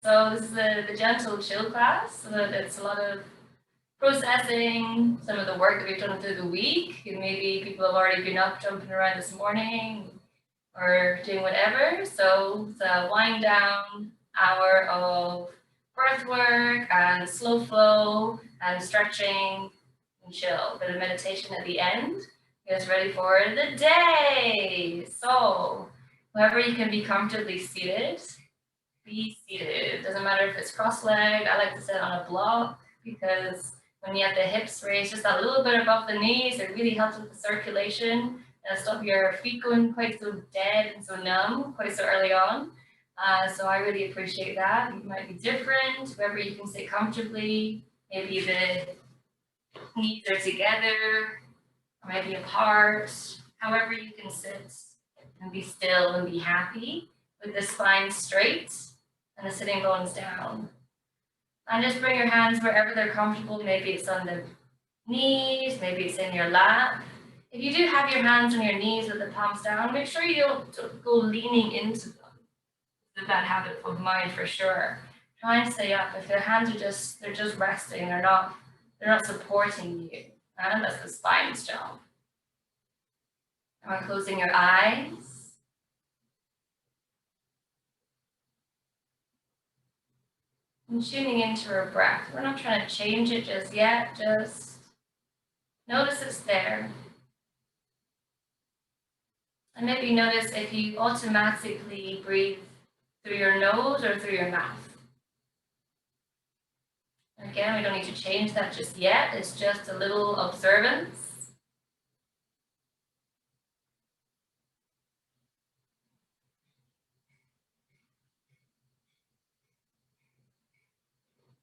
So this is the gentle chill class. So it's a lot of processing some of the work that we've done through the week. Maybe people have already been up jumping around this morning or doing whatever. So it's a wind down hour of breath work and slow flow and stretching and chill. Bit of meditation at the end. Get us ready for the day. So wherever you can be comfortably seated, be seated. Doesn't matter if it's cross-legged. I like to sit on a block because when you have the hips raised just a little bit above the knees, it really helps with the circulation and stop your feet going quite so dead and so numb quite so early on. So I really appreciate that. It might be different, wherever you can sit comfortably. Maybe the knees are together, or maybe apart. However you can sit and be still and be happy with the spine straight and the sitting bones down. And just bring your hands wherever they're comfortable. Maybe it's on the knees, maybe it's in your lap. If you do have your hands on your knees with the palms down, make sure you don't go leaning into them. It's a bad habit of mine for sure. Try and stay up. If their hands are just resting, they're not supporting you. And that's the spine's job. Now closing your eyes. And tuning into our breath. We're not trying to change it just yet, just notice it's there. And maybe notice if you automatically breathe through your nose or through your mouth. Again, we don't need to change that just yet. It's just a little observance.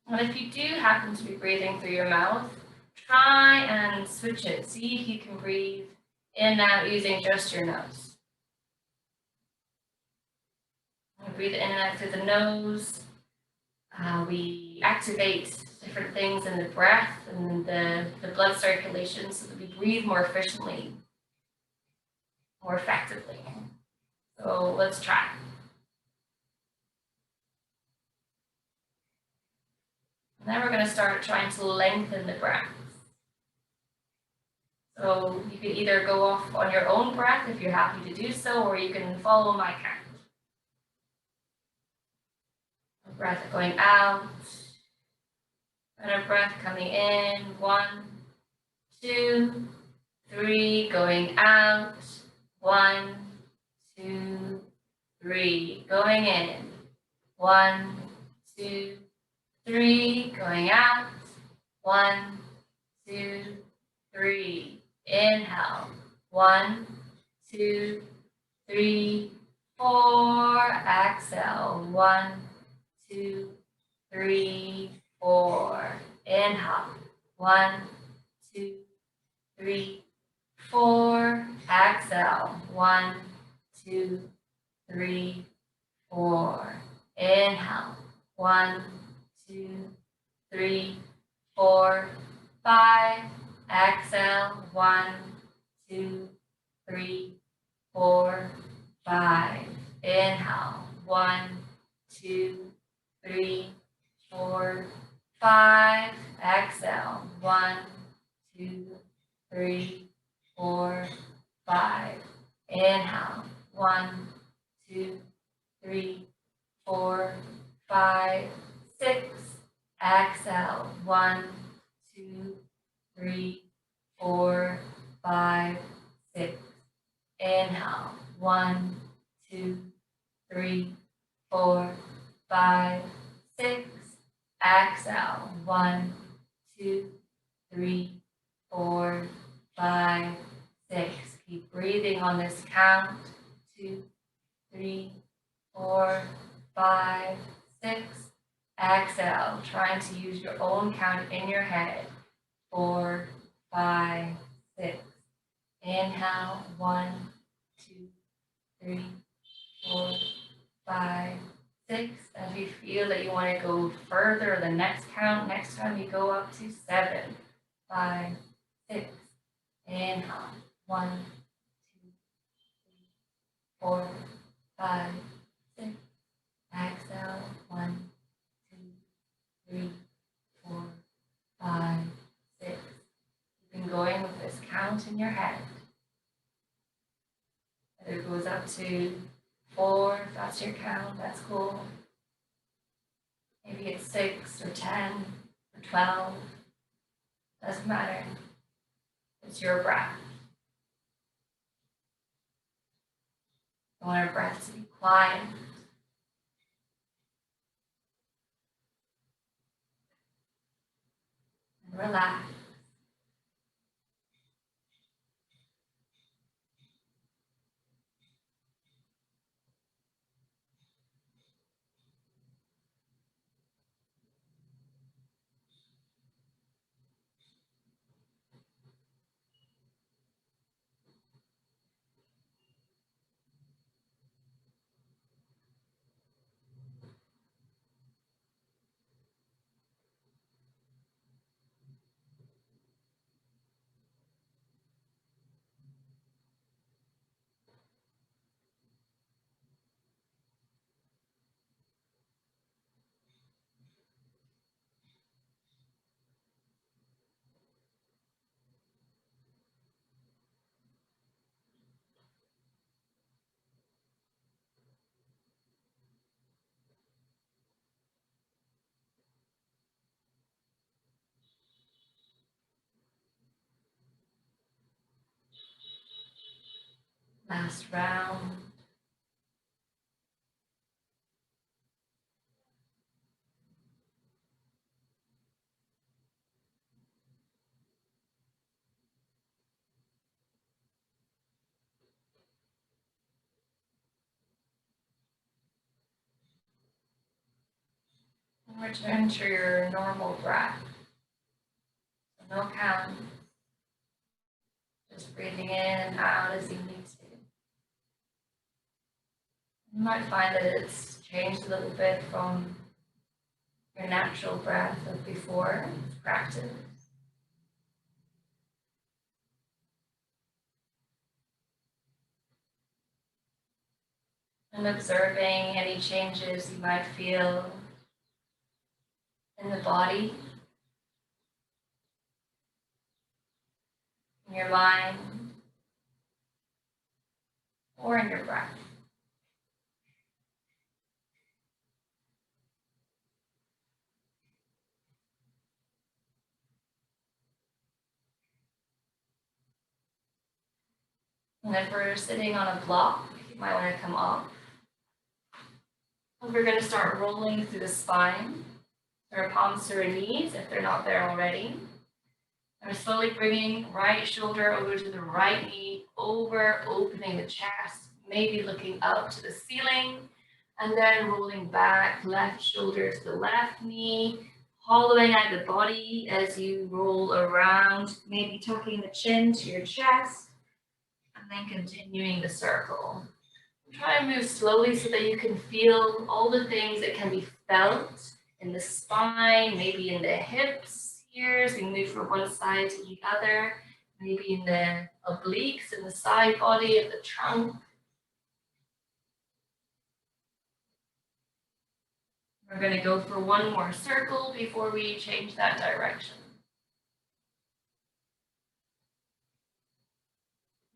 And if you do happen to be breathing through your mouth, try and switch it. See if you can breathe in and out using just your nose. Breathe in and out through the nose. We activate different things in the breath and the blood circulation so that we breathe more efficiently, more effectively. So let's try. And then we're going to start trying to lengthen the breath. So you can either go off on your own breath if you're happy to do so, or you can follow my count. A breath going out, and a breath coming in. 1, 2, 3, going out. 1, 2, 3, going in. 1, 2, 3, going out. 1, 2, 3. Inhale. 1, 2, 3, 4. Exhale. 1, 2, 3, 4. Inhale. 1, 2, 3, 4. Exhale. 1, 2, 3, 4. Inhale. 1, 2, 3, 4, 5. Exhale. 1, 2, 3, 4, 5. Inhale. 1, 2, 3, 4, 5. Exhale. 1, 2, 3, 4, 5. Inhale. 1, 2, 3, 4, 5, 6. Exhale. 1, 2, 3, 4, 5, 6. Inhale. 1, 2, 3, 4, 5, 6. Exhale. 1, 2, 3, 4, 5, 6. Keep breathing on this count. 2, 3, 4, 5, 6. Exhale. Trying to use your own count in your head. 4, 5, 6. Inhale. 1, 2, 3, 4, 5, 6. As you feel that you want to go further, the next count, next time you go up to 7, 5, 6. Inhale. 1, 2, 3, 4, 5, 6. Exhale. 1, It goes up to 4, if that's your count, that's cool. Maybe it's 6 or 10 or 12. Doesn't matter. It's your breath. I want our breath to be quiet. And relax. Last round. And return to your normal breath. So no count. Just breathing in and out as you need to. You might find that it's changed a little bit from your natural breath of before practice. And observing any changes you might feel in the body, in your mind, or in your breath. And if we're sitting on a block, you might want to come up. And we're going to start rolling through the spine, our palms to our knees if they're not there already. And we're slowly bringing right shoulder over to the right knee, over, opening the chest, maybe looking up to the ceiling, and then rolling back, left shoulder to the left knee, hollowing out the body as you roll around, maybe tucking the chin to your chest, and then continuing the circle. Try and move slowly so that you can feel all the things that can be felt in the spine, maybe in the hips here as we move from one side to the other, maybe in the obliques and the side body of the trunk. We're going to go for one more circle before we change that direction.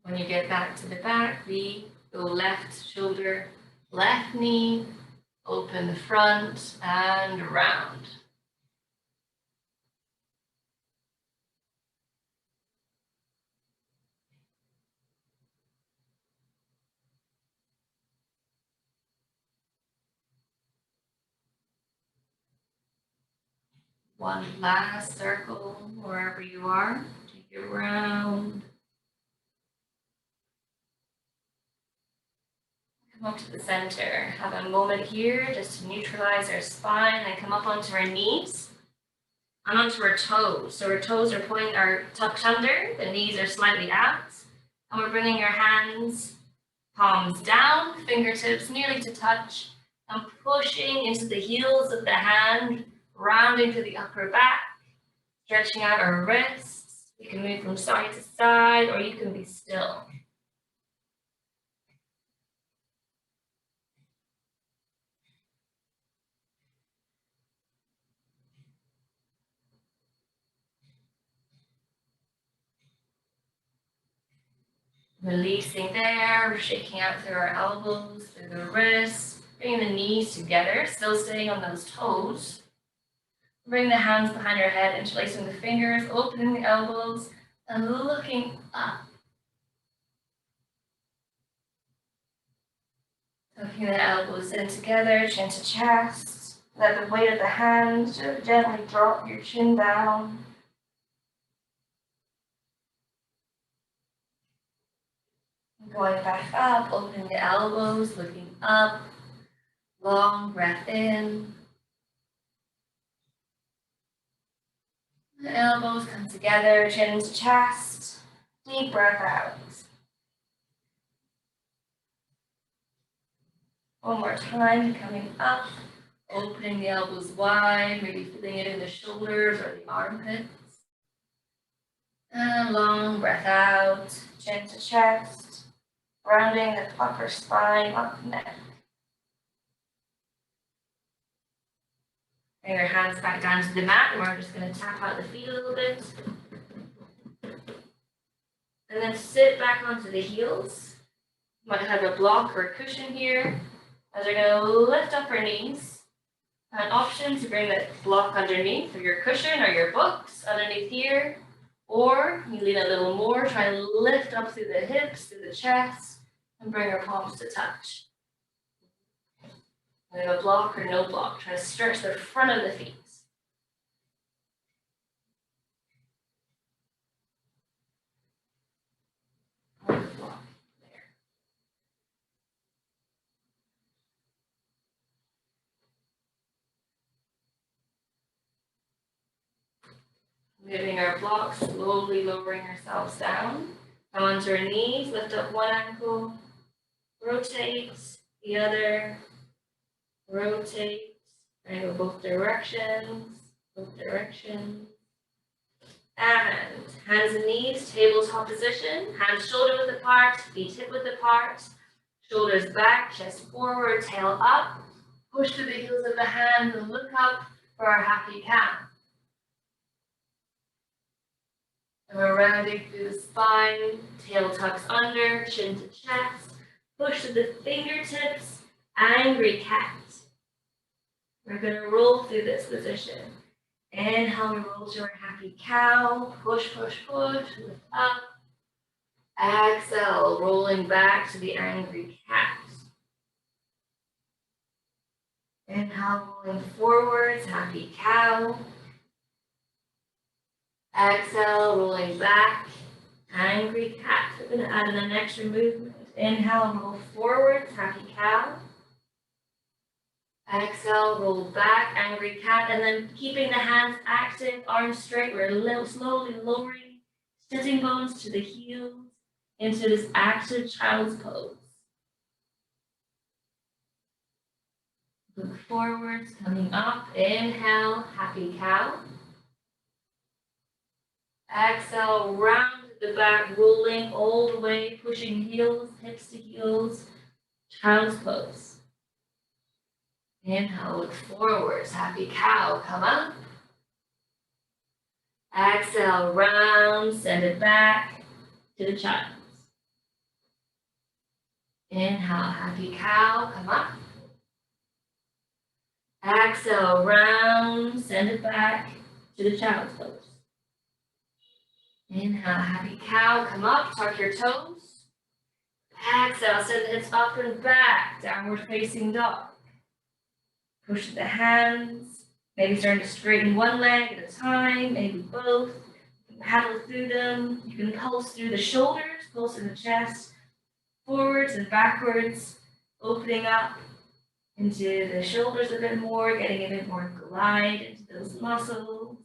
When you get back to the back, we go left shoulder, left knee, open the front and around. One last circle wherever you are. Take it around. Come up to the center. Have a moment here just to neutralize our spine and come up onto our knees and onto our toes. So our toes are pointing, are tucked under, the knees are slightly out, and we're bringing our hands, palms down, fingertips nearly to touch, and pushing into the heels of the hand, rounding to the upper back, stretching out our wrists. You can move from side to side, or you can be still. Releasing there, shaking out through our elbows, through the wrists, bringing the knees together, still staying on those toes. Bring the hands behind your head, interlacing the fingers, opening the elbows, and looking up. Tucking the elbows in together, chin to chest. Let the weight of the hands gently drop your chin down. Going back up, opening the elbows, looking up. Long breath in. The elbows come together, chin to chest. Deep breath out. One more time, coming up, opening the elbows wide, maybe feeling it in the shoulders or the armpits. And long breath out, chin to chest, rounding the upper spine, up neck. Bring your hands back down to the mat, and we're just going to tap out the feet a little bit. And then sit back onto the heels. You might have a block or a cushion here. As we're going to lift up our knees. An option to bring that block underneath, or your cushion or your books underneath here. Or you lean a little more, try and lift up through the hips, through the chest, and bring our palms to touch. We have a block or no block. Try to stretch the front of the feet. Block there. Moving our blocks, slowly lowering ourselves down. Come onto our knees, lift up one ankle, rotate the other, rotate, and go both directions. And hands and knees, tabletop position, hands shoulder width apart, feet hip width apart, shoulders back, chest forward, tail up. Push through the heels of the hands and look up for our happy cow. And we're rounding through the spine, tail tucks under, chin to chest, push to the fingertips, angry cat. We're going to roll through this position. Inhale, we roll to our happy cow, push, lift up. Exhale, rolling back to the angry cat. Inhale, rolling forwards, happy cow. Exhale, rolling back, angry cat. We're going to add in an extra movement. Inhale, roll forwards, happy cow. Exhale, roll back, angry cat. And then keeping the hands active, arms straight, we're slowly lowering sitting bones to the heels into this active child's pose. Look forwards, coming up. Inhale, happy cow. Exhale, round to the back, rolling all the way, pushing heels, hips to heels, child's pose. Inhale, look forwards, happy cow, come up. Exhale, round, send it back to the child's. Inhale, happy cow, come up. Exhale, round, send it back to the child's pose. Inhale, happy cow, come up, tuck your toes. Exhale, send the hips up and back, downward facing dog. Push the hands, maybe starting to straighten one leg at a time, maybe both. You can paddle through them. You can pulse through the shoulders, pulse in the chest, forwards and backwards, opening up into the shoulders a bit more, getting a bit more glide into those muscles.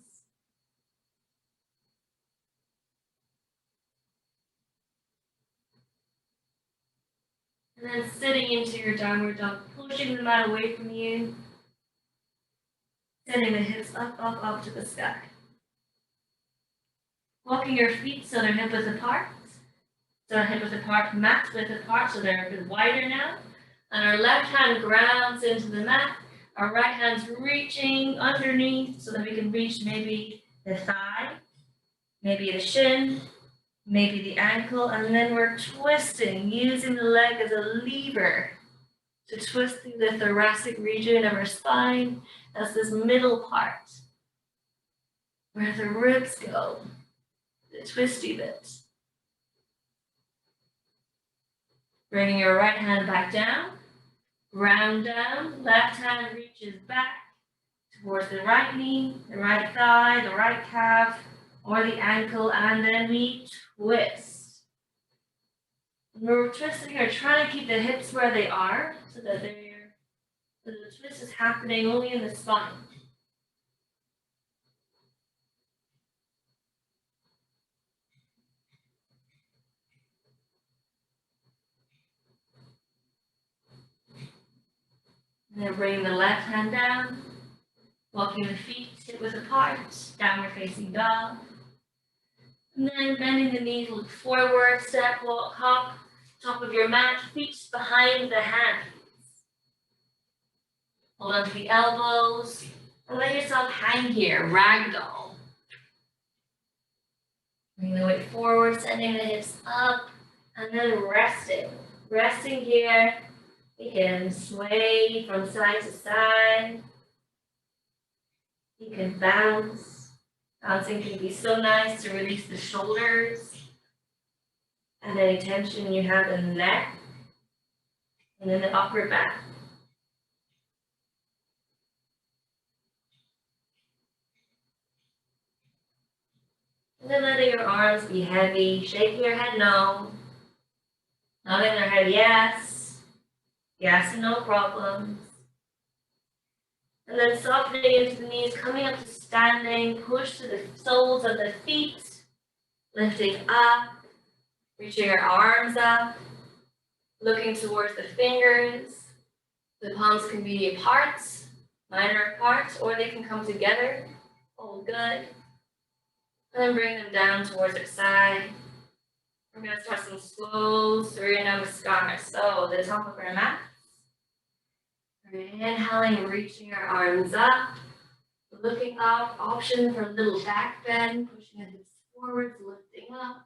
And then sitting into your downward dog, pushing the mat away from you. Sending the hips up to the sky. Walking your feet so they're hip width apart. So hip width apart, mat width apart, so they're a bit wider now. And our left hand grounds into the mat. Our right hand's reaching underneath so that we can reach maybe the thigh, maybe the shin, maybe the ankle, and then we're twisting, using the leg as a lever to twist through the thoracic region of our spine. That's this middle part where the ribs go, the twisty bit. Bringing your right hand back down, round down, left hand reaches back towards the right knee, the right thigh, the right calf, or the ankle, and then we twist. When we're twisting here, trying to keep the hips where they are so that the twist is happening only in the spine. And then bring the left hand down, walking the feet hip-width apart, downward facing dog. And then bending the knees, look forward, step, walk, hop, top of your mat, feet behind the hands. Hold on to the elbows, and let yourself hang here, ragdoll. Bring the weight forward, sending the hips up, and then resting. Resting here, we can sway from side to side. You can bounce. Bouncing can be so nice to release the shoulders and any tension you have in the neck and in the upper back. And then letting your arms be heavy, shaking your head no, nodding their head yes, yes and no problems. And then softening into the knees, coming up to standing, push to the soles of the feet, lifting up, reaching our arms up, looking towards the fingers. The palms can be apart, minor apart, or they can come together. All good. And then bring them down towards our side. We're going to start some slow Surya Namaskar. So the top of our mat. Inhaling, reaching our arms up, looking up, option for a little back bend, pushing the hips forwards, lifting up,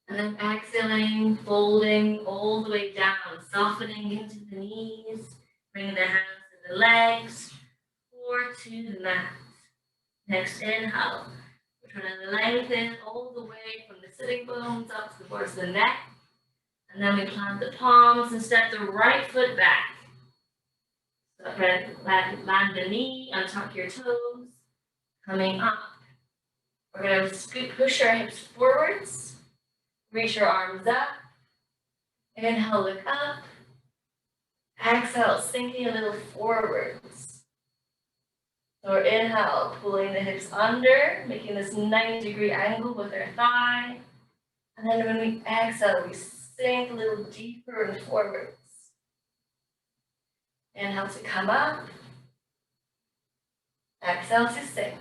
and then exhaling, folding all the way down, softening into the knees, bringing the hands to the legs, or to the mat. Next inhale, we're trying to lengthen all the way from the sitting bones up towards the neck, and then we plant the palms and step the right foot back. So land the knee, untuck your toes, coming up. We're going to push our hips forwards, reach your arms up, inhale, look up, exhale, sinking a little forwards. So inhale, pulling the hips under, making this 90-degree angle with our thigh, and then when we exhale, we sink a little deeper and forwards. Inhale to come up, exhale to sink.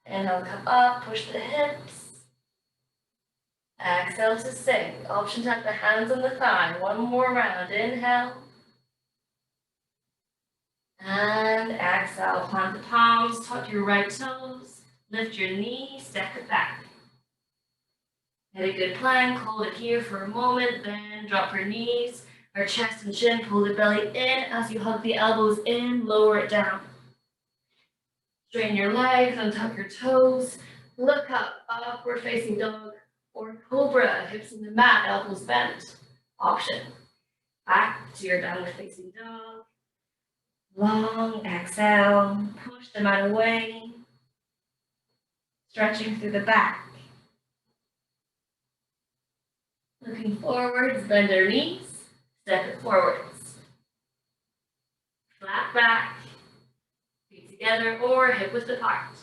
Inhale, come up, push the hips. Exhale to sink. Option to have the hands on the thigh. One more round. Inhale. And exhale. Plant the palms, tuck your right toes, lift your knees, step it back. Get a good plank, hold it here for a moment, then drop your knees. Our chest and chin, pull the belly in as you hug the elbows in, lower it down. Straighten your legs, untuck your toes, look up, upward facing dog, or cobra, hips in the mat, elbows bent. Option. Back to your downward facing dog. Long exhale, push the mat away, stretching through the back. Looking forwards, bend our knees. Step it forwards. Flat back, feet together or hip width apart.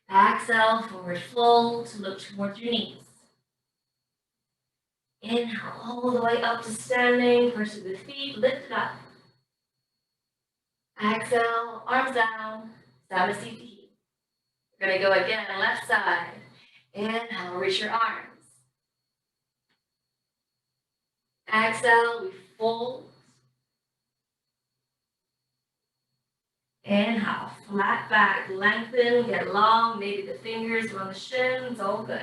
Exhale, forward fold to look towards your knees. Inhale all the way up to standing, push to the feet, lift it up. Exhale, arms down, Samasthiti. We're going to go again, left side. Inhale, reach your arms. Exhale, we fold. Inhale, flat back, lengthen, get long, maybe the fingers are on the shins, all good.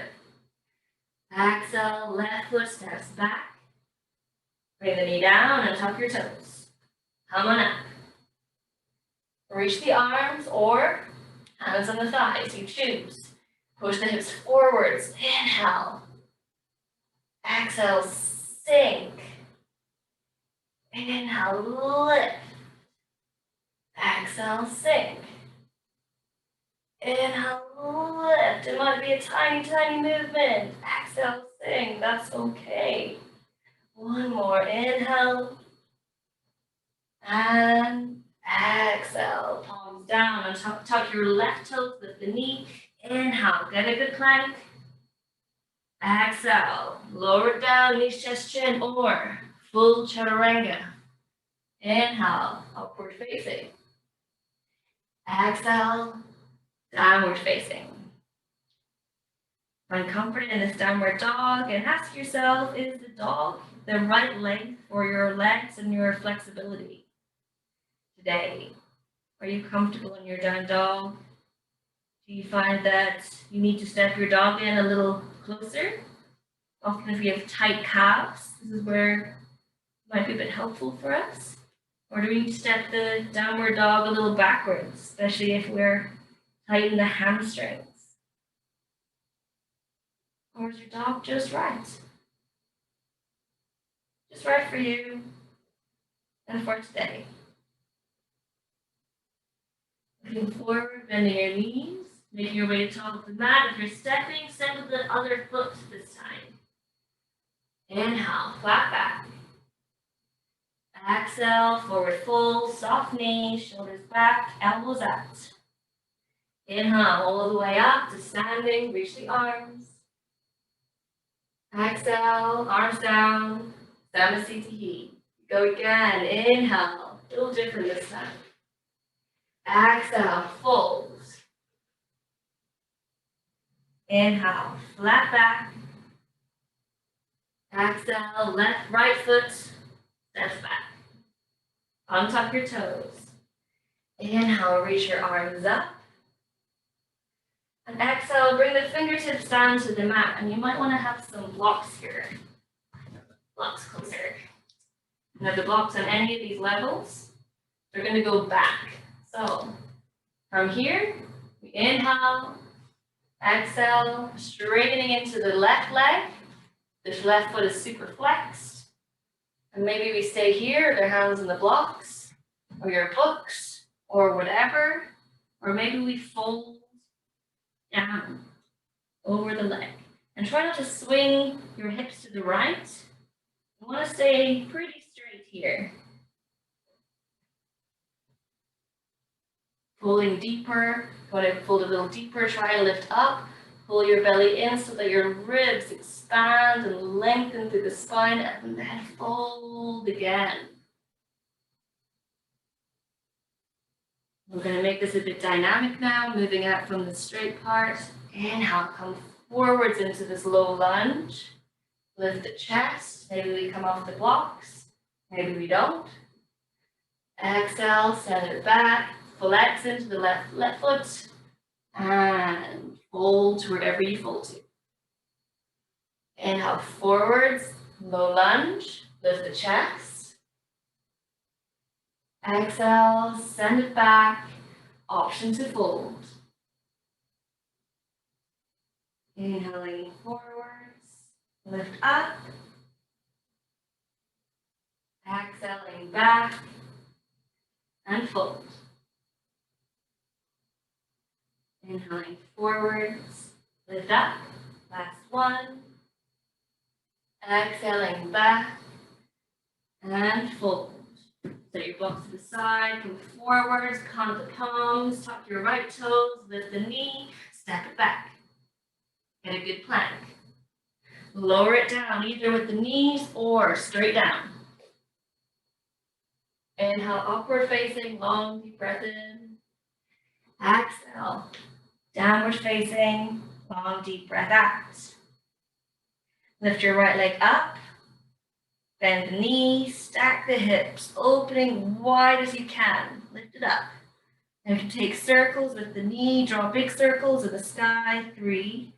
Exhale, left foot steps back. Bring the knee down and tuck your toes. Come on up. Reach the arms or hands on the thighs, you choose. Push the hips forwards, inhale. Exhale, sink. Inhale, lift. Exhale, sink. Inhale, lift. It might be a tiny, tiny movement. Exhale, sink. That's okay. One more. Inhale. And exhale. Palms down and tuck your left toes, lift the knee. Inhale. Get a good plank. Exhale. Lower it down, knees, chest, chin, or full chaturanga. Inhale. Upward facing. Exhale. Downward facing. Find comfort in this downward dog and ask yourself, is the dog the right length for your legs and your flexibility today? Are you comfortable in your down dog? Do you find that you need to step your dog in a little closer? Often if we have tight calves, this is where it might be a bit helpful for us. Or do we need to step the downward dog a little backwards, especially if we're tight in the hamstrings? Or is your dog just right? Just right for you and for today. Looking forward, bending your knees, making your way to the top of the mat. If you're stepping, step with the other foot this time. Inhale, flat back. Exhale, forward fold, soft knees, shoulders back, elbows out. Inhale, all the way up to standing, reach the arms. Exhale, arms down, Samasthiti. Go again, inhale, a little different this time. Exhale, fold. Inhale, flat back. Exhale, right foot steps back. Untuck your toes. Inhale, reach your arms up. And exhale, bring the fingertips down to the mat. And you might want to have some blocks here. Blocks closer. Now the blocks on any of these levels, they're going to go back. So from here, we inhale, exhale, straightening into the left leg. This left foot is super flexed. And maybe we stay here, their hands in the blocks, or your books, or whatever. Or maybe we fold down over the leg. And try not to swing your hips to the right. You want to stay pretty straight here. Folding deeper, want to fold a little deeper, try and lift up. Pull your belly in so that your ribs expand and lengthen through the spine, and then fold again. We're going to make this a bit dynamic now, moving out from the straight part. Inhale, come forwards into this low lunge. Lift the chest. Maybe we come off the blocks. Maybe we don't. Exhale, send it back. Flex into the left foot. And fold to wherever you fold to. Inhale, forwards, low lunge. Lift the chest. Exhale, send it back. Option to fold. Inhaling forwards, lift up. Exhaling back and fold. Inhaling forwards, lift up. Last one. Exhaling back and fold. Set your blocks to the side, come forwards, count the palms, tuck your right toes, lift the knee, step it back. Get a good plank. Lower it down, either with the knees or straight down. Inhale, upward facing, long deep breath in. Exhale, downward facing, long deep breath out. Lift your right leg up. Bend the knees, stack the hips, opening wide as you can. Lift it up. And you can take circles with the knee, draw big circles in the sky. 3,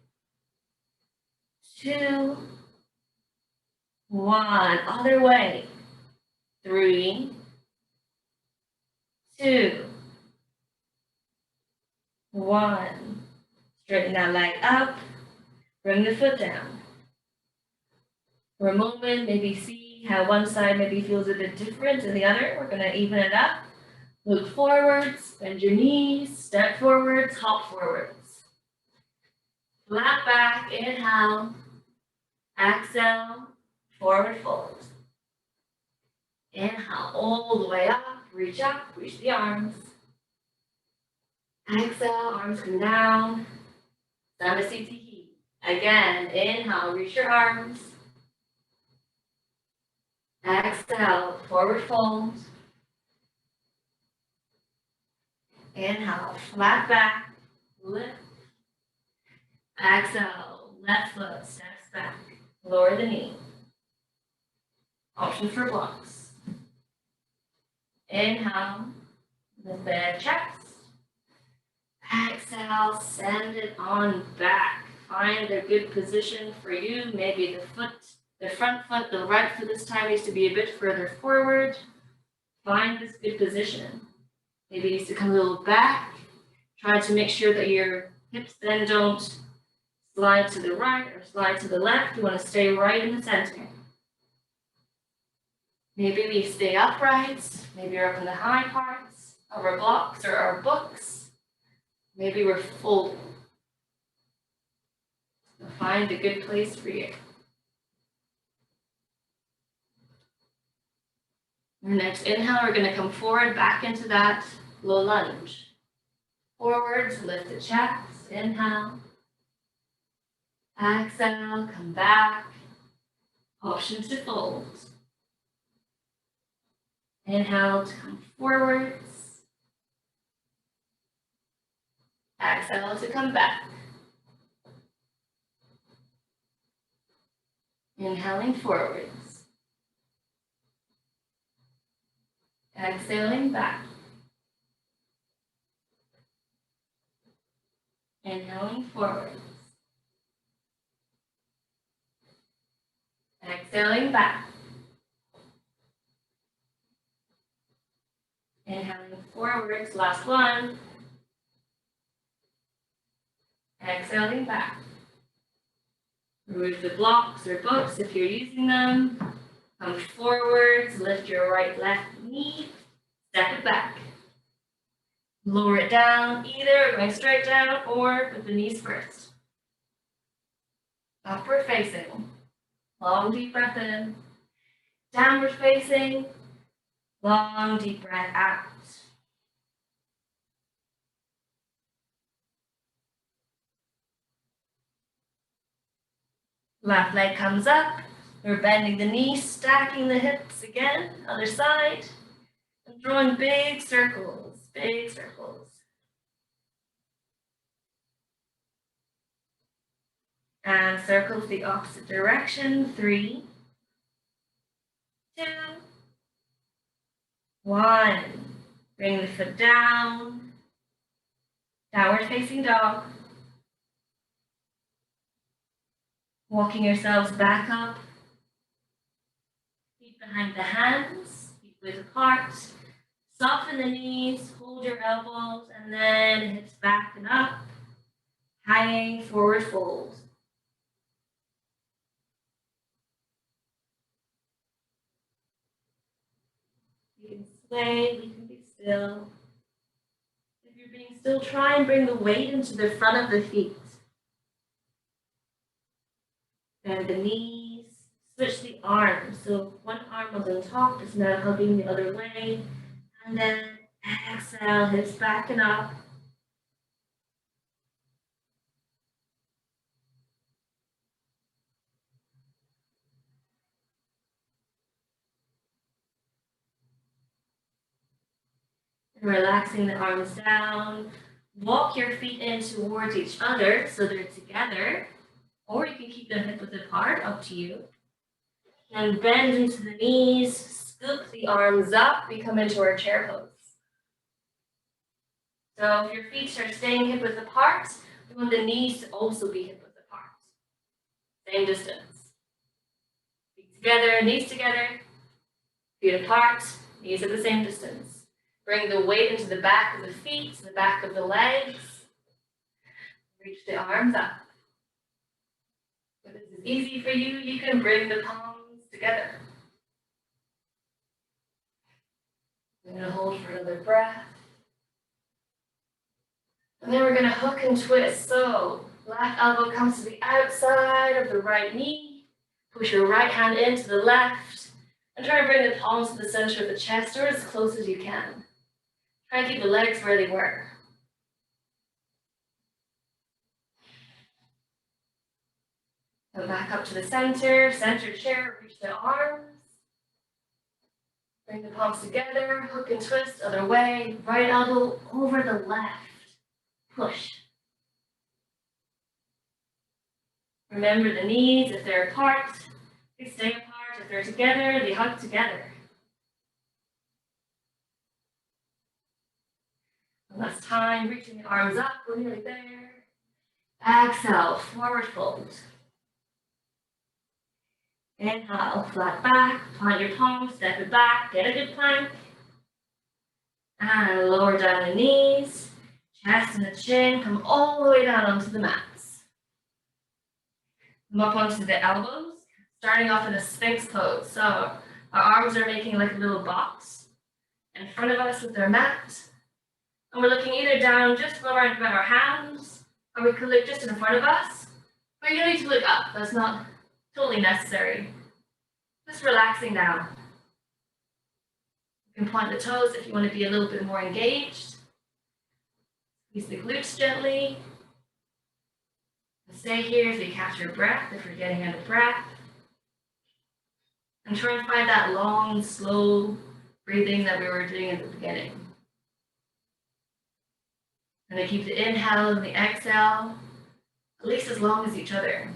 2, 1. Other way. 3, 2, 1. Straighten that leg up. Bring the foot down. For a moment, maybe see how one side maybe feels a bit different than the other. We're going to even it up. Look forwards, bend your knees, step forwards, hop forwards. Flat back, inhale. Exhale, forward fold. Inhale, all the way up, reach the arms. Exhale, arms come down. Samasthiti. Again, inhale, reach your arms. Exhale, forward fold. Inhale, flat back, lift. Exhale, left foot steps back. Lower the knee. Option for blocks. Inhale, lift the chest. Exhale, send it on back. Find a good position for you. Maybe the front foot, the right foot this time needs to be a bit further forward. Find this good position. Maybe it needs to come a little back. Try to make sure that your hips then don't slide to the right or slide to the left. You want to stay right in the center. Maybe we stay upright. Maybe you're up in the high parts of our blocks or our books. Maybe we're folding. So find a good place for you. Next inhale, we're going to come forward back into that low lunge. Forwards, lift the chest. Inhale. Exhale, come back. Option to fold. Inhale to come forwards. Exhale to come back. Inhaling forwards. Exhaling back. Inhaling forwards. Exhaling back. Inhaling forwards, last one. Exhaling back. Remove the blocks or books if you're using them. Come forwards, lift your right left knee, step it back. Lower it down, either going straight down or with the knees first. Upward facing. Long deep breath in. Downward facing. Long deep breath out. Left leg comes up. We're bending the knees, stacking the hips again. Other side. And drawing big circles. Big circles. And circles the opposite direction. 3, 2, 1. Bring the foot down. Downward facing dog. Walking yourselves back up. Feet behind the hands, feet width apart. Soften the knees, hold your elbows, and then hips back and up. Hanging forward fold. You can sway, you can be still. If you're being still, try and bring the weight into the front of the feet. Bend the knees, switch the arms. So one arm was on top, is now hugging the other way. And then exhale, hips back and up. And relaxing the arms down. Walk your feet in towards each other so they're together. Or you can keep them hip width apart, up to you. And bend into the knees, scoop the arms up. We come into our chair pose. So if your feet are staying hip width apart, we want the knees to also be hip width apart. Same distance. Feet together, knees together, feet apart, knees at the same distance. Bring the weight into the back of the feet, the back of the legs. Reach the arms up. If this is easy for you, you can bring the palms together. We're going to hold for another breath. And then we're going to hook and twist. So left elbow comes to the outside of the right knee. Push your right hand into the left. And try to bring the palms to the center of the chest or as close as you can. Try and keep the legs where they were. Come back up to the center chair, reach the arms. Bring the palms together, hook and twist, other way. Right elbow over the left. Push. Remember the knees, if they're apart, they stay apart. If they're together, they hug together. One last time, reaching the arms up, we're nearly there. Exhale, forward fold. Inhale, flat back, plant your palms, step it back, get a good plank. And lower down the knees, chest and the chin, come all the way down onto the mats. Come up onto the elbows, starting off in a Sphinx pose. So our arms are making like a little box in front of us with our mat. And we're looking either down just around about our hands, or we could look just in front of us. But you don't need to look up, that's not totally necessary. Just relaxing down. You can point the toes if you want to be a little bit more engaged. Squeeze the glutes gently. Stay here if you catch your breath, if you're getting out of breath. And try and find that long, slow breathing that we were doing at the beginning. And then keep the inhale and the exhale at least as long as each other.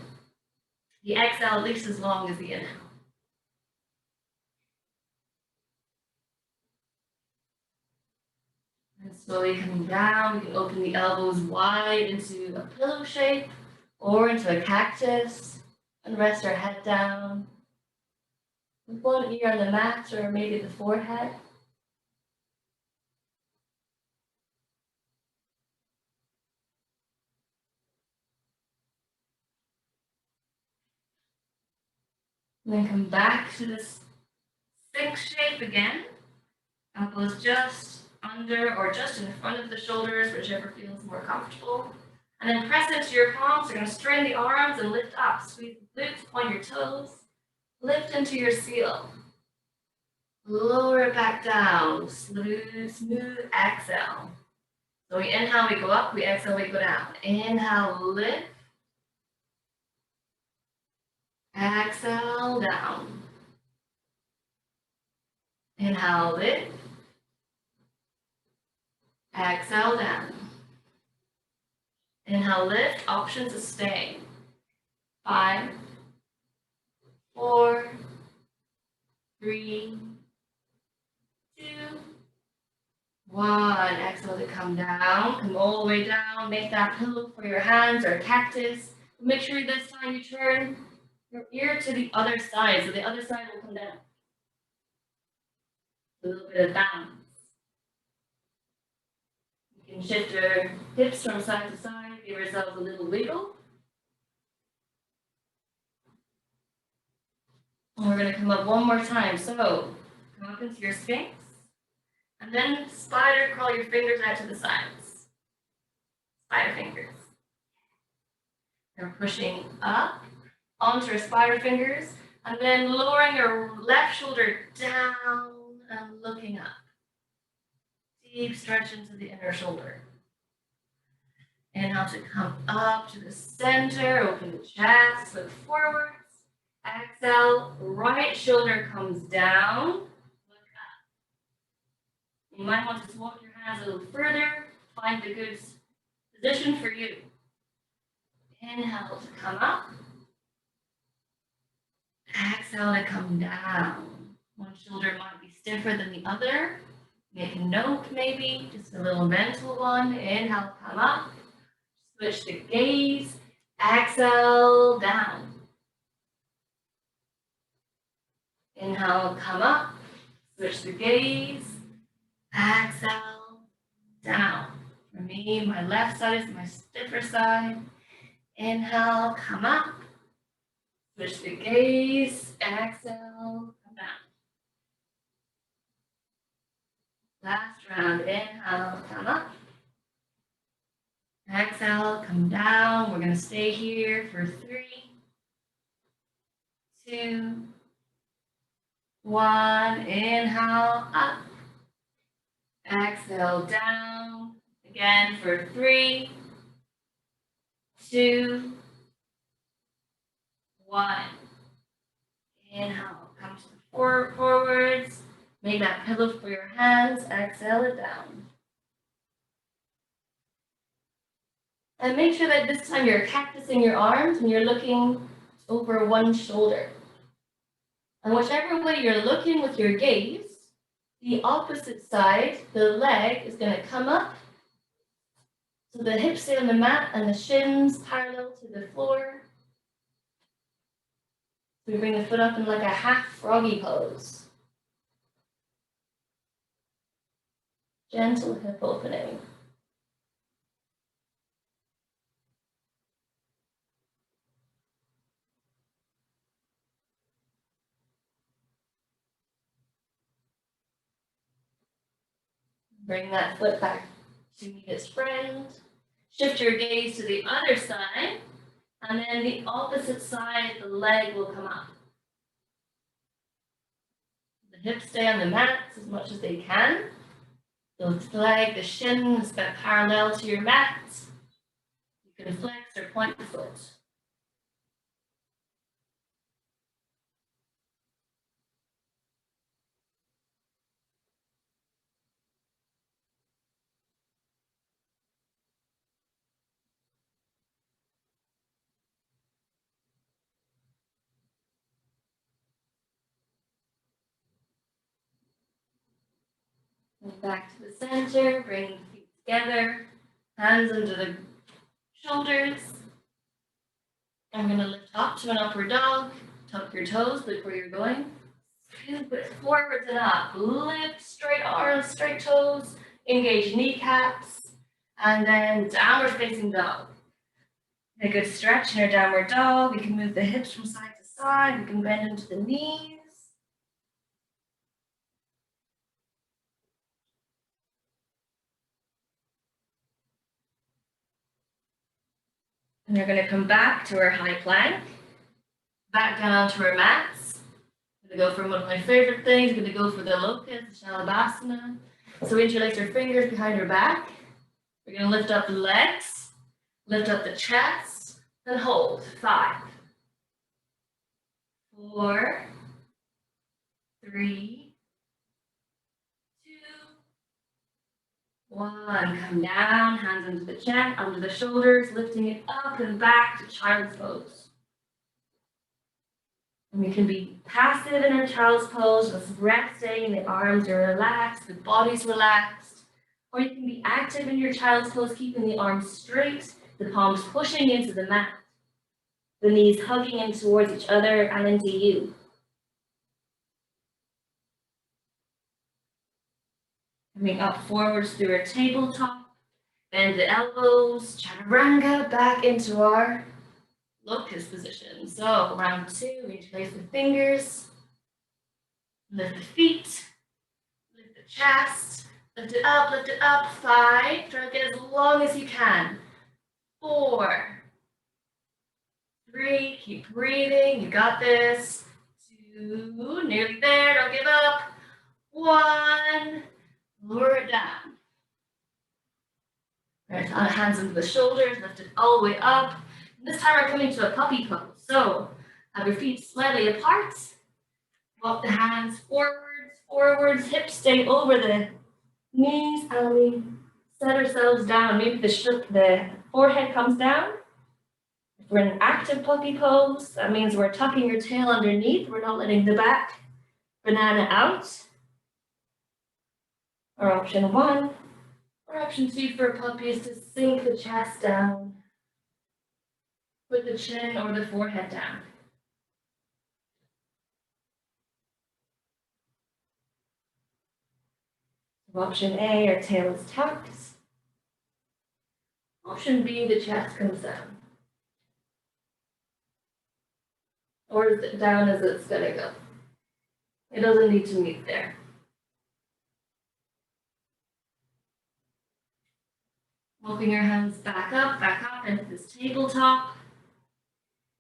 The exhale at least as long as the inhale. And slowly coming down, we can open the elbows wide into a pillow shape or into a cactus and rest our head down with one ear on the mat or maybe the forehead. And then come back to this Sphinx shape again. Elbows just under or just in front of the shoulders, whichever feels more comfortable. And then press into your palms. You're going to straighten the arms and lift up. Squeeze the glutes, point your toes. Lift into your seal. Lower it back down. Smooth exhale. So we inhale, we go up. We exhale, we go down. Inhale, lift. Exhale, down. Inhale, lift. Exhale, down. Inhale, lift. Option to stay. 5, 4, 3, 2, 1. Exhale to come down. Come all the way down. Make that pillow for your hands or a cactus. Make sure this time you turn your ear to the other side, so the other side will come down. A little bit of balance. You can shift your hips from side to side, give yourselves a little wiggle. And we're going to come up one more time. So come up into your Sphinx, and then spider crawl your fingers out to the sides. Spider fingers. You're pushing up onto your spider fingers, and then lowering your left shoulder down and looking up. Deep stretch into the inner shoulder. Inhale to come up to the center, open the chest, look forwards. Exhale, right shoulder comes down, look up. You might want to walk your hands a little further, find the good position for you. Inhale to come up. Exhale to come down. One shoulder might be stiffer than the other. Make a note maybe, just a little mental one. Inhale, come up. Switch the gaze. Exhale, down. Inhale, come up. Switch the gaze. Exhale, down. For me, my left side is my stiffer side. Inhale, come up. Switch the gaze. Exhale, come down. Last round. Inhale, come up. Exhale, come down. We're going to stay here for 3, 2, 1. Inhale, up. Exhale, down. Again for 3, 2, 1. Inhale, come to the forwards. Make that pillow for your hands. Exhale it down. And make sure that this time you're cactusing your arms and you're looking over one shoulder. And whichever way you're looking with your gaze, the opposite side, the leg, is going to come up. So the hips stay on the mat and the shins parallel to the floor. So we bring the foot up in like a half froggy pose. Gentle hip opening. Bring that foot back to meet its friend. Shift your gaze to the other side, and then the opposite side, the leg will come up. The hips stay on the mats as much as they can. The leg, the shin is parallel to your mat. You can flex or point the foot. And back to the center, bring the feet together, hands under the shoulders. I'm going to lift up to an upward dog, tuck your toes, look where you're going. Scoop it forwards and up, lift straight arms, straight toes, engage kneecaps, and then downward facing dog. A good stretch in our downward dog. We can move the hips from side to side, we can bend into the knees. And we're going to come back to our high plank, back down to our mats. I'm going to go for one of my favorite things. I'm going to go for the locust, Shalabhasana. So interlace our fingers behind our back. We're going to lift up the legs, lift up the chest, and hold. 5, 4, 3, 2, 1. Come down, hands under the chest, under the shoulders, lifting it up and back to child's pose. And we can be passive in our child's pose, just resting, the arms are relaxed, the body's relaxed. Or you can be active in your child's pose, keeping the arms straight, the palms pushing into the mat, the knees hugging in towards each other and into you. Coming up forwards through our tabletop, bend the elbows, chaturanga, back into our locust position. So round 2, we interlace the fingers, lift the feet, lift the chest, lift it up, 5, try to get as long as you can. 4, 3, keep breathing, you got this. 2, nearly there, don't give up. 1, lower it down. Right, hands into the shoulders, lift it all the way up. This time we're coming to a puppy pose. So have your feet slightly apart. Walk the hands forwards, hips stay over the knees, and we set ourselves down. Maybe the forehead comes down. If we're in an active puppy pose, that means we're tucking your tail underneath. We're not letting the back banana out. or option 1. Or option 2 for a puppy is to sink the chest down, put the chin or the forehead down. Option A, your tail is tucked. Option B, the chest comes down. Or is it down as it's gonna go? It doesn't need to meet there. Walking your hands back up into this tabletop.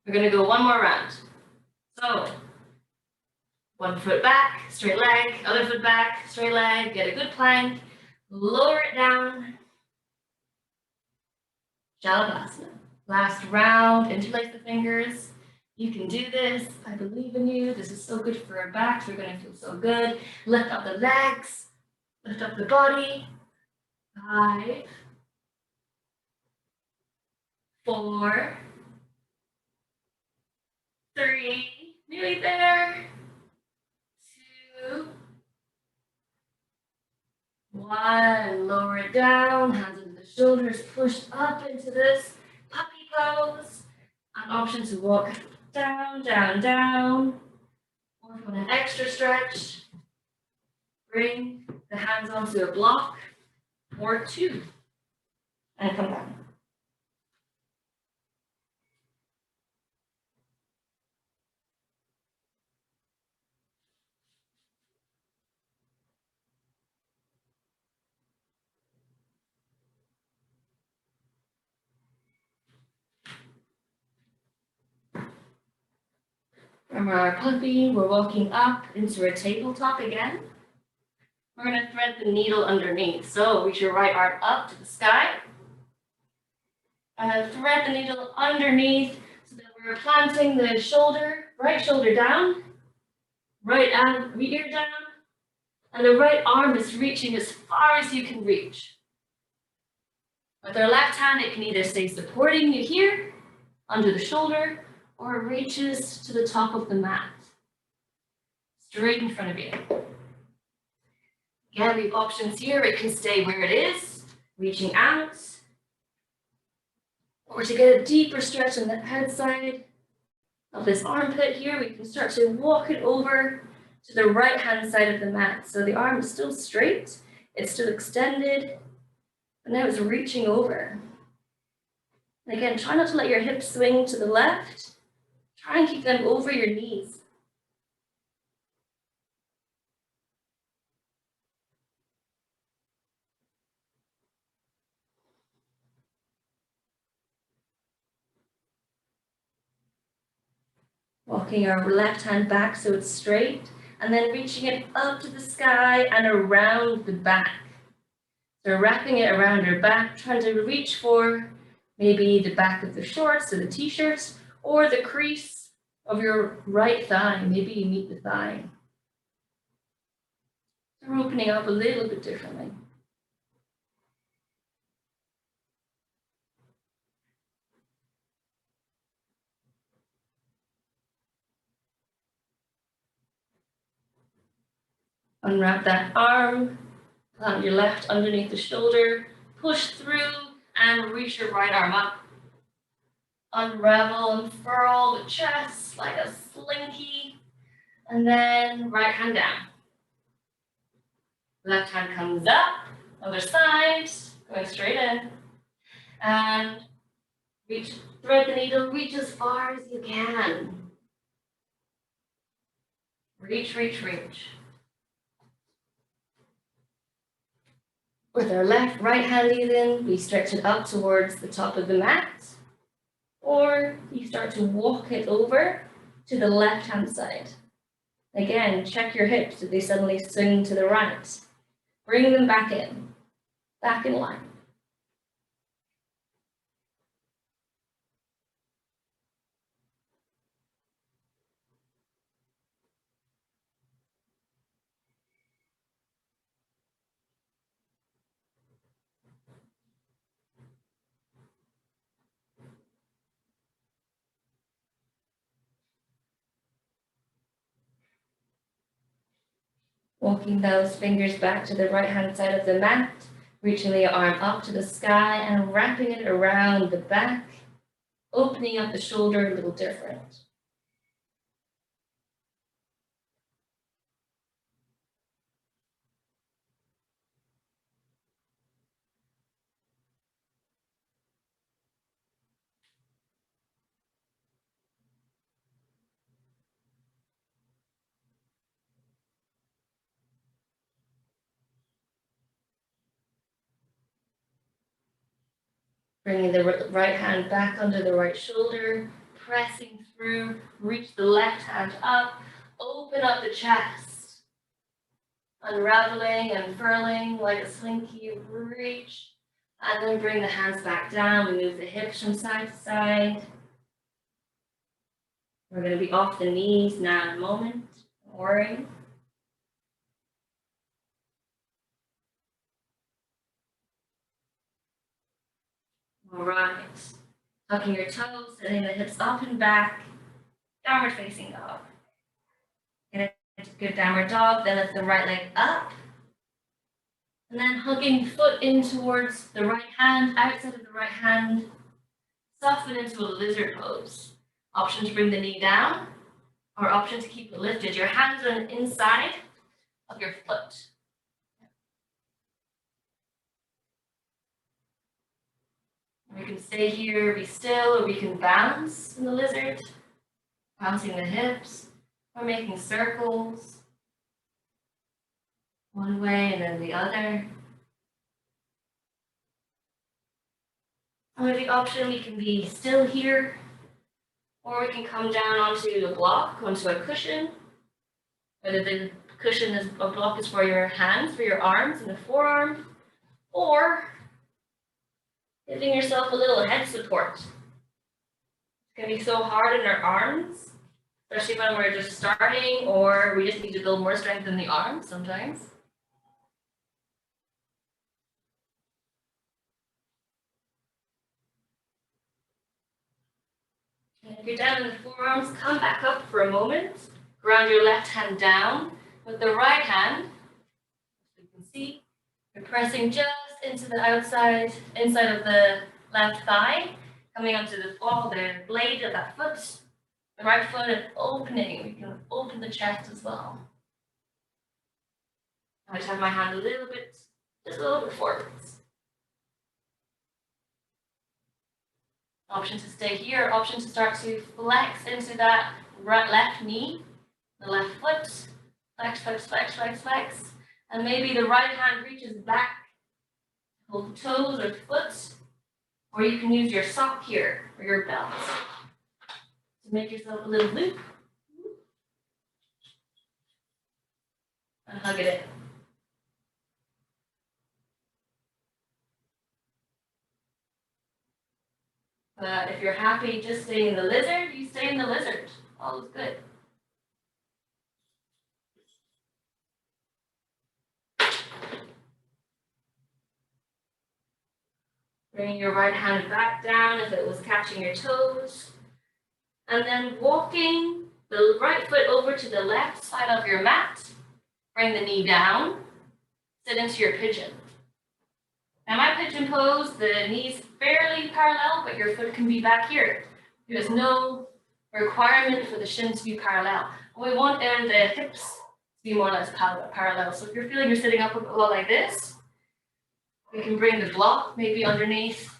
We're gonna go one more round. So, one foot back, straight leg, other foot back, straight leg, get a good plank, lower it down. Shalabhasana. Last round, interlace the fingers. You can do this. I believe in you. This is so good for our backs. We're going to feel so good. Lift up the legs. Lift up the body. 5, 4, 3, nearly there. 2, 1. Lower it down. Hands into the shoulders. Push up into this puppy pose. An option to walk down, down, down. Or if you want an extra stretch, bring the hands onto a block or 2 and come down. From our puppy, we're walking up into a tabletop again. We're going to thread the needle underneath. So reach your right arm up to the sky. And thread the needle underneath so that we're planting the shoulder, right shoulder down, right ear down, and the right arm is reaching as far as you can reach. With our left hand, it can either stay supporting you here, under the shoulder, or it reaches to the top of the mat, straight in front of you. Again, we have options here. It can stay where it is, reaching out, or to get a deeper stretch on the outside of this armpit here, we can start to walk it over to the right-hand side of the mat. So the arm is still straight, it's still extended, but now it's reaching over. And again, try not to let your hips swing to the left. Try and keep them over your knees. Walking our left hand back so it's straight, and then reaching it up to the sky and around the back. So wrapping it around our back, trying to reach for maybe the back of the shorts or the t-shirts, or the crease of your right thigh. Maybe you meet the thigh. So we're opening up a little bit differently. Unwrap that arm, plant your left underneath the shoulder, push through and reach your right arm up. Unravel and furl the chest like a slinky, and then right hand down. Left hand comes up, other side, going straight in, and reach, thread the needle, reach as far as you can. Reach, reach, reach. With our right hand even, we stretch it up towards the top of the mat, or you start to walk it over to the left-hand side. Again, check your hips. Did they suddenly swing to the right? Bring them back in line. Walking those fingers back to the right hand side of the mat, reaching the arm up to the sky and wrapping it around the back, opening up the shoulder a little different. Bringing the right hand back under the right shoulder, pressing through, reach the left hand up, open up the chest, unraveling and furling like a slinky, reach, and then bring the hands back down. We move the hips from side to side. We're going to be off the knees now in a moment, don't worry. All right, tucking your toes, setting the hips up and back, downward facing dog. Get a good downward dog, then lift the right leg up. And then hugging foot in towards the right hand, outside of the right hand, soften into a lizard pose. Option to bring the knee down, or option to keep it lifted. Your hands are on the inside of your foot. We can stay here, be still, or we can bounce in the lizard, bouncing the hips, or making circles, one way and then the other. And with the option, we can be still here, or we can come down onto a block, onto a cushion. Whether the cushion is a block is for your hands, for your arms and the forearm, or giving yourself a little head support. It's going to be so hard in our arms, especially when we're just starting, or we just need to build more strength in the arms sometimes. And if you're down in the forearms, come back up for a moment. Ground your left hand down with the right hand. As you can see, you're pressing just into the inside of the left thigh, coming onto the blade of that foot. The right foot is opening. We can open the chest as well. I just have my hand just a little bit forwards. Option to stay here, option to start to flex into that left knee, the left foot, flex, flex, flex, flex, flex. And maybe the right hand reaches back, hold the toes or foot, or you can use your sock here or your belt to make yourself a little loop and hug it in. But if you're happy just staying in the lizard, you stay in the lizard. All is good. Bringing your right hand back down if it was catching your toes. And then walking the right foot over to the left side of your mat. Bring the knee down. Sit into your pigeon. Now my pigeon pose, the knees fairly parallel, but your foot can be back here. There's no requirement for the shin to be parallel. What we want are the hips to be more or less parallel. So if you're feeling you're sitting up a lot like this, we can bring the block maybe underneath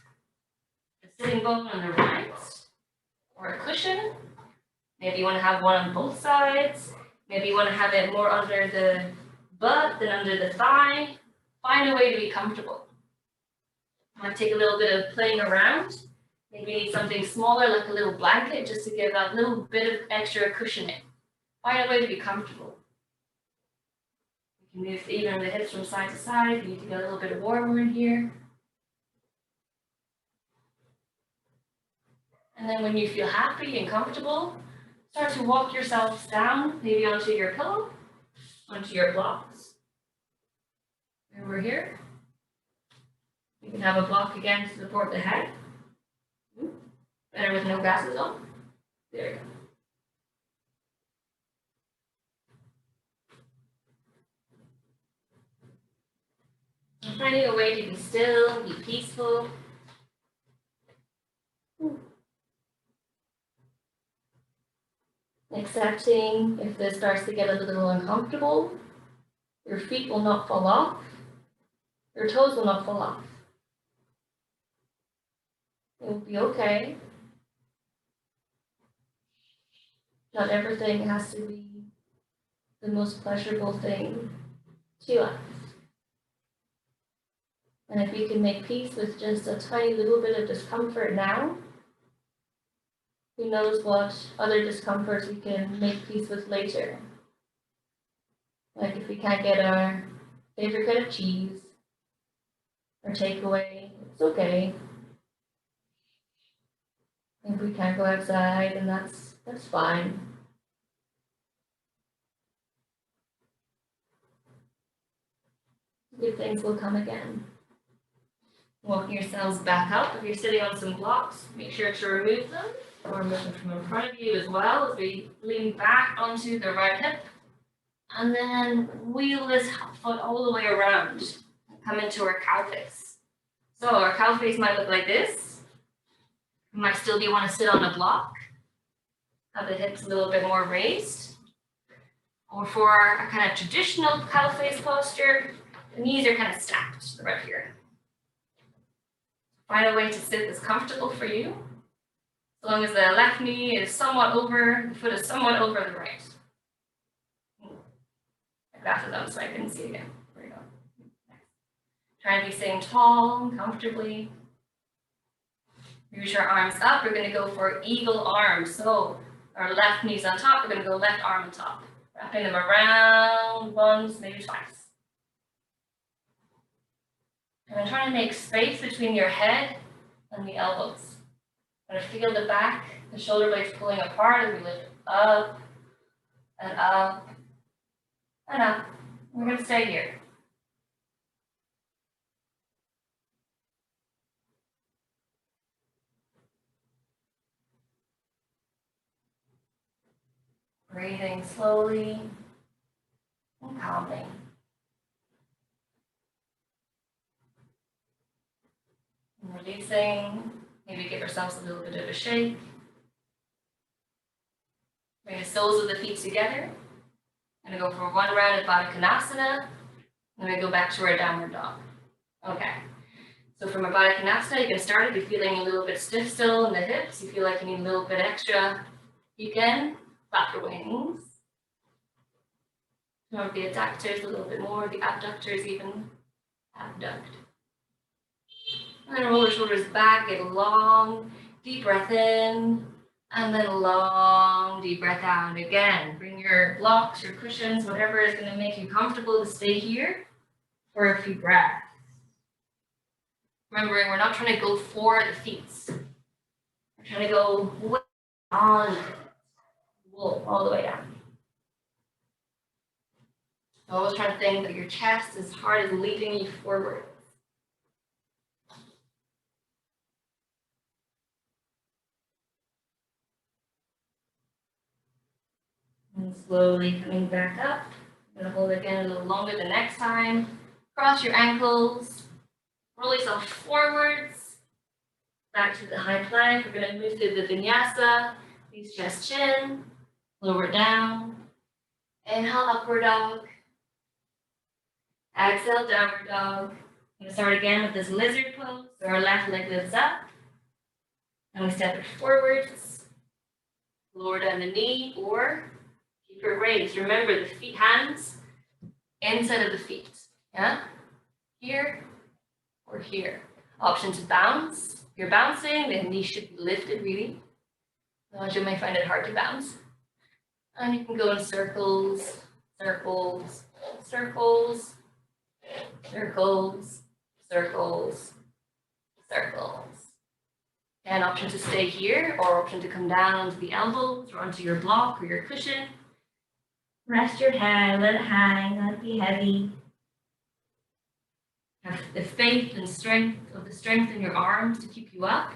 the sitting bone on the right, or a cushion. Maybe you want to have one on both sides. Maybe you want to have it more under the butt than under the thigh. Find a way to be comfortable. Might take a little bit of playing around. Maybe you need something smaller, like a little blanket, just to give that little bit of extra cushioning. Find a way to be comfortable. You can move even the hips from side to side. You need to get a little bit warmer in here. And then when you feel happy and comfortable, start to walk yourselves down, maybe onto your pillow, onto your blocks. And we're here. You can have a block again to support the head. Better with no glasses on. There you go. Finding a way to be still, be peaceful. Accepting if this starts to get a little uncomfortable, your feet will not fall off, your toes will not fall off. It will be okay. Not everything has to be the most pleasurable thing to us. And if you can make peace with just a tiny little bit of discomfort now, who knows what other discomforts we can make peace with later. Like if we can't get our favorite kind of cheese or takeaway, it's okay. If we can't go outside, then that's fine. Good things will come again. Walking yourselves back up. If you're sitting on some blocks, make sure to remove them or move them from in front of you as well as we lean back onto the right hip. And then wheel this foot all the way around and come into our cow face. So our cow face might look like this. You might still be want to sit on a block. Have the hips a little bit more raised. Or for a kind of traditional cow face posture, the knees are kind of stacked right here. Find a way to sit that's comfortable for you. As long as the left knee is somewhat over, the foot is somewhat over the right. My glasses on so I couldn't see again. There we go. Try and be staying tall and comfortably. Reach our arms up. We're going to go for eagle arms. So our left knee's on top. We're going to go left arm on top. Wrapping them around once, maybe twice. And then try to make space between your head and the elbows. I'm going to feel the back, the shoulder blades pulling apart as we lift up and up and up. We're going to stay here. Breathing slowly and calmly. And releasing. Maybe give ourselves a little bit of a shake. Bring the soles of the feet together. I'm going to go for one round of Baddha Konasana. Then we go back to our downward dog. Okay. So from a Baddha Konasana, you can start if you're feeling a little bit stiff still in the hips. You feel like you need a little bit extra. You can flap your wings. Or the adductors a little bit more, the abductors even abduct. And then roll your shoulders back, get a long, deep breath in, and then a long, deep breath out. Again, bring your blocks, your cushions, whatever is going to make you comfortable to stay here for a few breaths. Remembering, we're not trying to go for the feet. We're trying to go way on, all the way down. Always trying to think that your chest is hard as leading you forward. And slowly coming back up. I'm going to hold it again a little longer the next time. Cross your ankles. Roll yourself forwards. Back to the high plank. We're going to move through the vinyasa. Squeeze chest chin. Lower down. Inhale, upward dog. Exhale, downward dog. I'm going to start again with this lizard pose. So our left leg lifts up. And we step it forwards. Lower down the knee or keep it raised. Remember the feet, hands inside of the feet. Yeah? Here or here. Option to bounce. If you're bouncing, the knee should be lifted really. Otherwise, you might find it hard to bounce. And you can go in circles, circles, circles, circles, circles, circles. An option to stay here or option to come down onto the elbows or onto your block or your cushion. Rest your head, let it hang, not be heavy. Have the faith and strength of the strength in your arms to keep you up.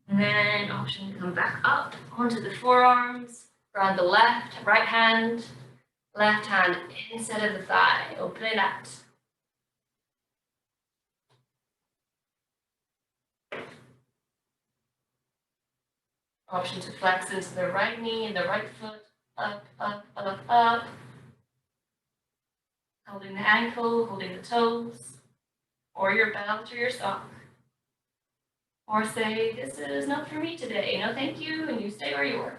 And then option to come back up onto the forearms, ground the left, right hand Left hand inside of the thigh, open it out. Option to flex into the right knee and the right foot, up, up, up, up. Holding the ankle, holding the toes, or your belt or your sock. Or say, this is not for me today, no thank you, and you stay where you are.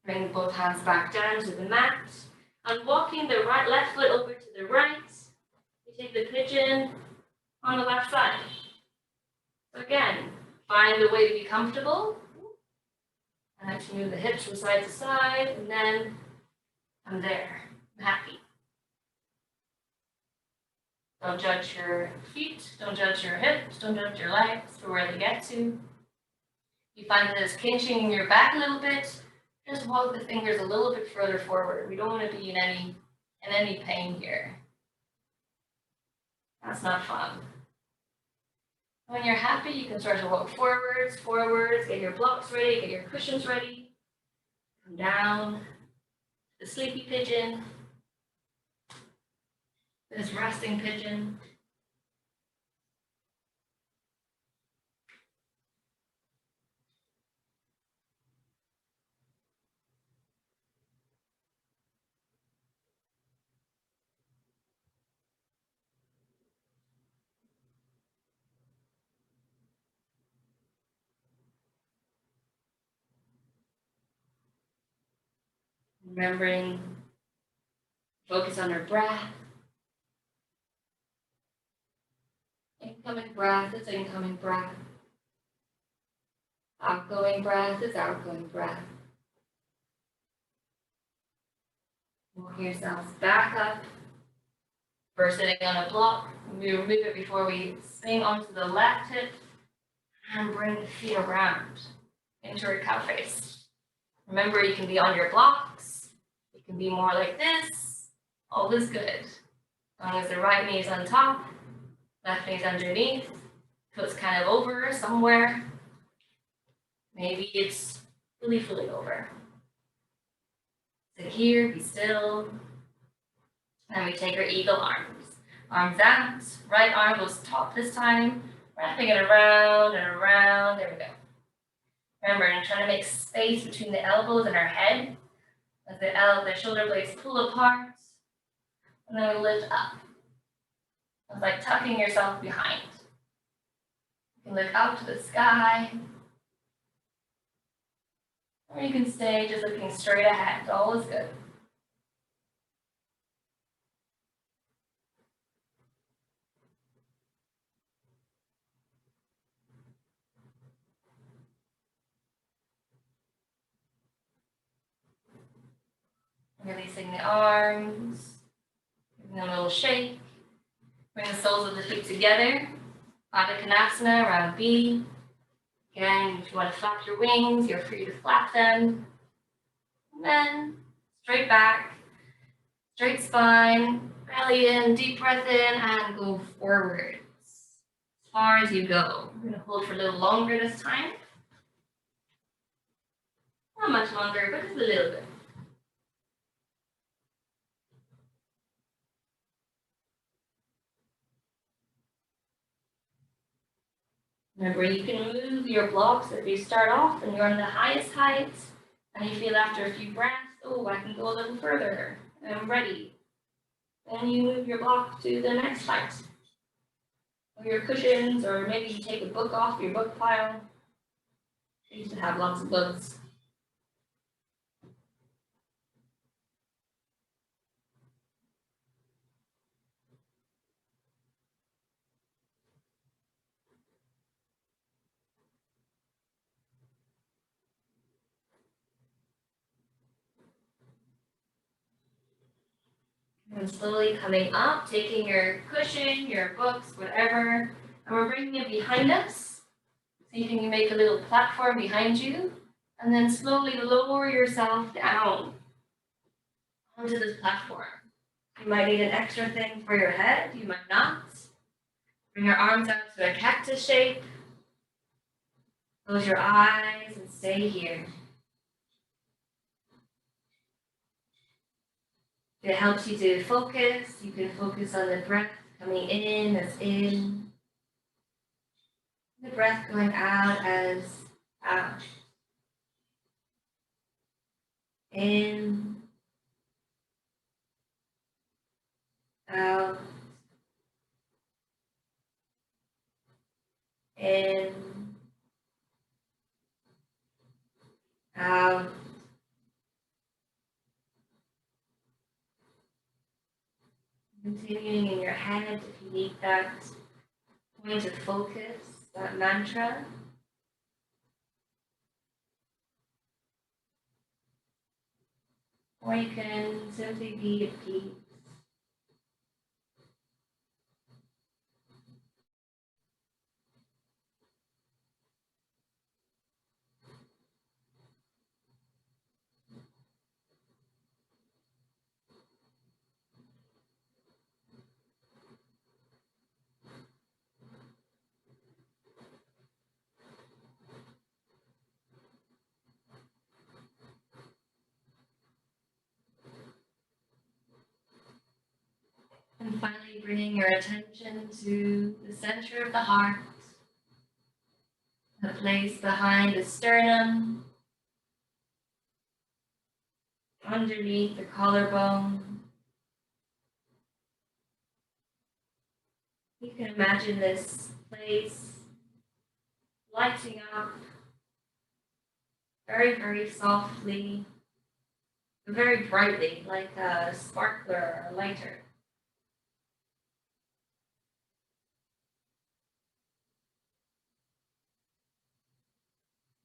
Bring both hands back down to the mat. And walking the left foot over to the right, you take the pigeon on the left side. So again, find a way to be comfortable. And actually move the hips from side to side, and then I'm there. I'm happy. Don't judge your feet, don't judge your hips, don't judge your legs for where they get to. You find that it's pinching in your back a little bit, just walk the fingers a little bit further forward. We don't want to be in any pain here. That's not fun. When you're happy, you can start to walk forwards, get your blocks ready, get your cushions ready. Come down, the sleepy pigeon, this resting pigeon. Remembering, focus on our breath. Incoming breath is incoming breath. Outgoing breath is outgoing breath. Walk yourselves back up. First sitting on a block, we remove it before we swing onto the left hip and bring the feet around into a cow face. Remember, you can be on your blocks. You can be more like this. All is good. As long as the right knee is on top, left knee is underneath, foot's kind of over somewhere. Maybe it's really fully over. Sit here, be still. Then we take our eagle arms. Arms out, right arm goes top this time, wrapping it around and around. There we go. Remember, I'm trying to make space between the elbows and our head. As the shoulder blades pull apart, and then we lift up. It's like tucking yourself behind. You can look out to the sky, or you can stay just looking straight ahead. All is good. Releasing the arms, giving them a little shake. Bring the soles of the feet together. Baddha Konasana, round B. Again, if you want to flap your wings, you're free to flap them. And then straight back, straight spine, belly in, deep breath in, and go forwards as far as you go. We're going to hold for a little longer this time. Not much longer, but just a little bit. Remember, you can move your blocks if you start off and you're on the highest height, and you feel after a few breaths, oh, I can go a little further, I'm ready. Then you move your block to the next height. Or your cushions, or maybe you take a book off your book pile. I used to have lots of books. And slowly coming up, taking your cushion, your books, whatever, and we're bringing it behind us. So you can make a little platform behind you, and then slowly lower yourself down onto this platform. You might need an extra thing for your head, you might not. Bring your arms out to a cactus shape. Close your eyes and stay here. If it helps you to focus, you can focus on the breath coming in as in, the breath going out as out. In, out, in, out. Continuing in your head if you need that point of focus, that mantra. Or you can simply be at peace. And finally, bringing your attention to the center of the heart, the place behind the sternum, underneath the collarbone. You can imagine this place lighting up very, very softly, very brightly, like a sparkler or lighter.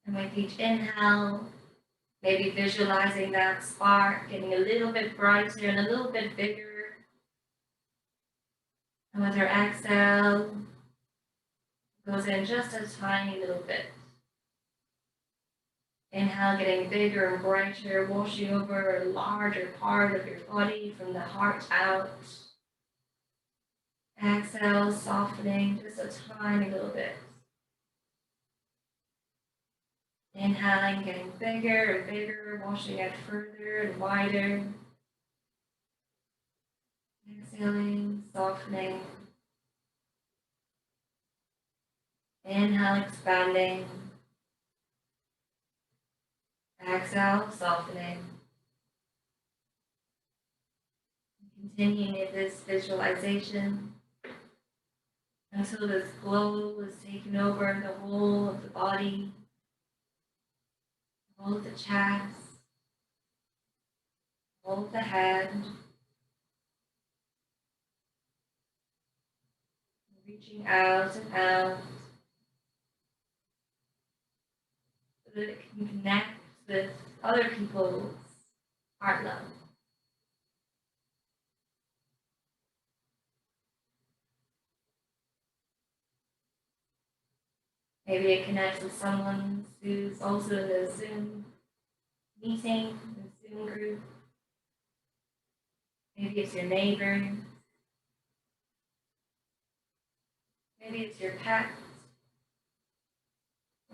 And with each inhale, maybe visualizing that spark getting a little bit brighter and a little bit bigger. And with your exhale, it goes in just a tiny little bit. Inhale, getting bigger and brighter, washing over a larger part of your body from the heart out. Exhale, softening just a tiny little bit. Inhaling, getting bigger and bigger, washing out further and wider. Exhaling, softening. Inhale, expanding. Exhale, softening. Continuing with this visualization until this glow is taken over the whole of the body, the whole of the chest, the whole of the head. Reaching out and out so that it can connect with other people's heart love. Maybe it connects with someone who's also in a Zoom meeting, a Zoom group. Maybe it's your neighbor. Maybe it's your pet.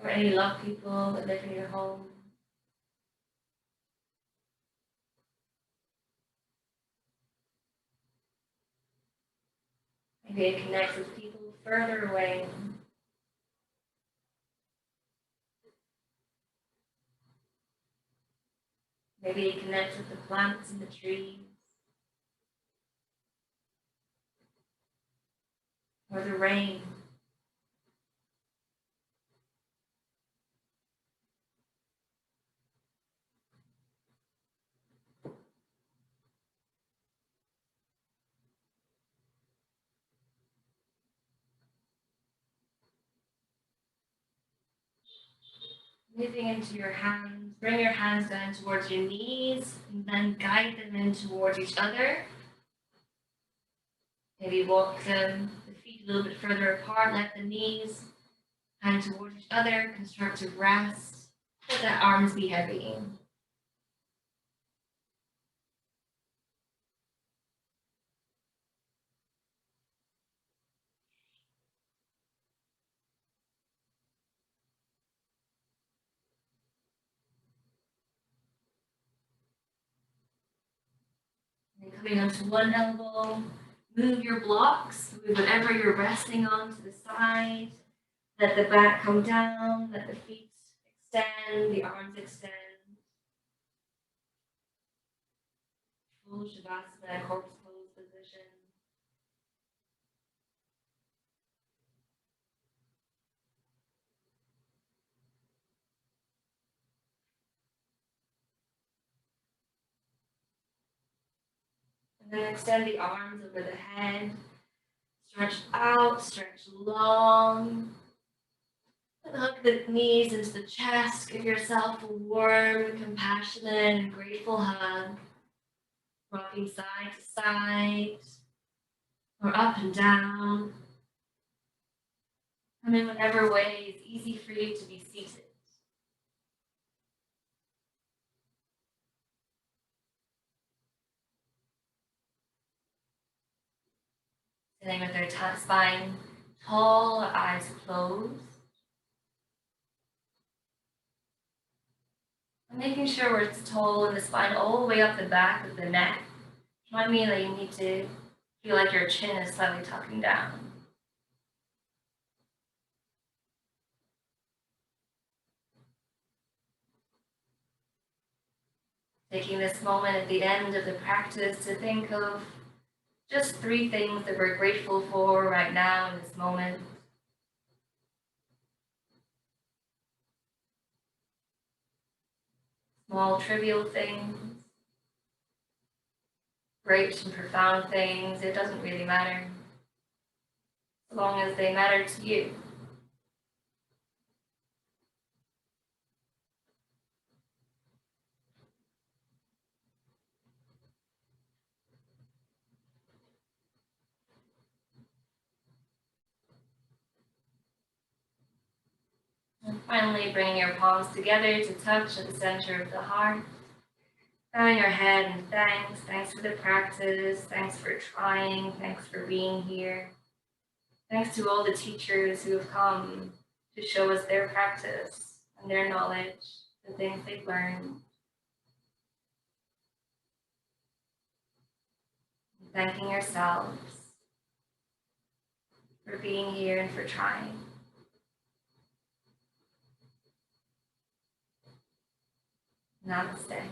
Or any loved people that live in your home. Maybe it connects with people further away. Maybe it connects with the plants and the trees. Or the rain. Moving into your hands, bring your hands down towards your knees and then guide them in towards each other. Maybe walk the feet a little bit further apart, let the knees hand towards each other, constructive rest. Let the arms be heavy. coming onto one elbow. Move your blocks, move whatever you're resting on to the side. Let the back come down, let the feet extend, the arms extend. Full Shavasana, corpse pose position. And then extend the arms over the head. Stretch out, stretch long. And hug the knees into the chest. Give yourself a warm, compassionate, and grateful hug. Rocking side to side, or up and down. And in whatever way is easy for you to be seated. Sitting with their spine tall, eyes closed. And making sure we're tall in the spine all the way up the back of the neck. It might mean that you need to feel like your chin is slightly tucking down. Taking this moment at the end of the practice to think of just 3 things that we're grateful for right now in this moment. Small, trivial things, great and profound things, it doesn't really matter, as long as they matter to you. And finally, bringing your palms together to touch at the center of the heart. Bowing your head and thanks. Thanks for the practice. Thanks for trying. Thanks for being here. Thanks to all the teachers who have come to show us their practice and their knowledge, the things they've learned. And thanking yourselves for being here and for trying. Namaste.